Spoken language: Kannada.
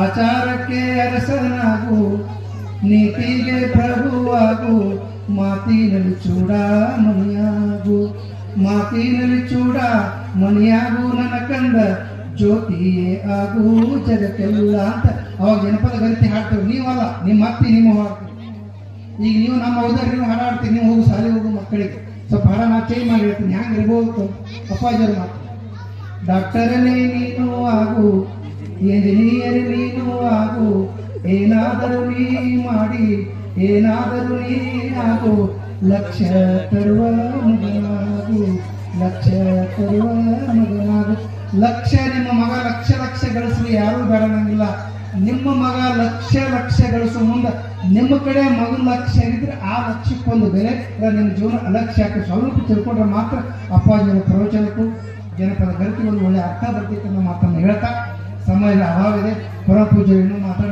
ಆಚಾರಕ್ಕೆ ಅರಸನಾಗು, ನೀತಿಗೆ ಪ್ರಭುವಾಗು, ಮಾತಿನಲ್ಲಿ ಚೂಡಾಮಣಿಯಾಗು, ಮಾತಿನಲ್ಲಿ ಚೂಡಾಮಣಿಯಾಗು, ನನ್ನ ಕಂದ ಜ್ಯೋತಿಯೇ ಆಗು ಜಗಕ್ಕೆಲ್ಲ ಅಂತ ಅವಾಗ ಜನಪದ ಗರಿತಿ ಹಾಡ್ತೇವೆ. ನೀವಲ್ಲ, ನಿಮ್ಮ ಅತ್ತಿ ನಿಮ್ಮ ಹಾಡ್ತೀವಿ. ಈಗ ನೀವು ನಮ್ಮ ಹೋದ್ರೆ ನೀವು ಹಾಡಾಡ್ತೀವಿ, ನೀವು ಹೋಗು ಶಾಲೆ ಹೋಗು ಮಕ್ಕಳಿಗೆ ಸ್ವಲ್ಪ ಹಾಡ ನಾ ಚೇಂಜ್ ಮಾಡಿ ಹೇಳ್ತೀನಿ, ಹ್ಯಾಂಗೆ ಇರ್ಬೋದು ಅಪ್ಪಾಜರು ಮಾತು. ಡಾಕ್ಟರನೇ ನೀನು ಆಗು, ಎಂಜಿನಿಯರ್ ನೀನು ಆಗು, ಏನಾದರೂ ನೀ ಮಾಡಿ ಏನಾದರೂ ನೀ ಆಗು, ಲಕ್ಷ ತರುವ ಮಗನಾಗು, ಲಕ್ಷ ತರುವ ಮಗನಾಗು. ಲಕ್ಷ ನಿಮ್ಮ ಮಗ ಲಕ್ಷ ಲಕ್ಷ ಗಳಿಸಲಿ ಯಾರೂ ಬೇಡನಂಗಿಲ್ಲ. ನಿಮ್ಮ ಮಗ ಲಕ್ಷ ಲಕ್ಷ ಗಳಿಸುವ ಮುಂದೆ ನಿಮ್ಮ ಕಡೆ ಮಗನ ಲಕ್ಷ್ಯ ಇದ್ರೆ ಆ ಲಕ್ಷ್ಯಕ್ಕೊಂದು ಬೆಲೆ. ನಿಮ್ಮ ಜೀವನ ಅಲಕ್ಷ್ಯ ಯಾಕೆ ಸ್ವಲ್ಪ ತಿಳ್ಕೊಂಡ್ರೆ ಮಾತ್ರ ಅಪ್ಪಾಜಿಯ ಪ್ರವಚನಕ್ಕೂ ಜನಪದ ಗರಿಕೆ ಒಂದು ಒಳ್ಳೆ ಅರ್ಥ ಬರ್ತೈತೆ ಅನ್ನೋ ಮಾತನ್ನು ಹೇಳ್ತಾ ಸಮಯದ ಅಭಾವ ಇದೆ. ಪರಪೂಜೆಯನ್ನು ಮಾತಾಡ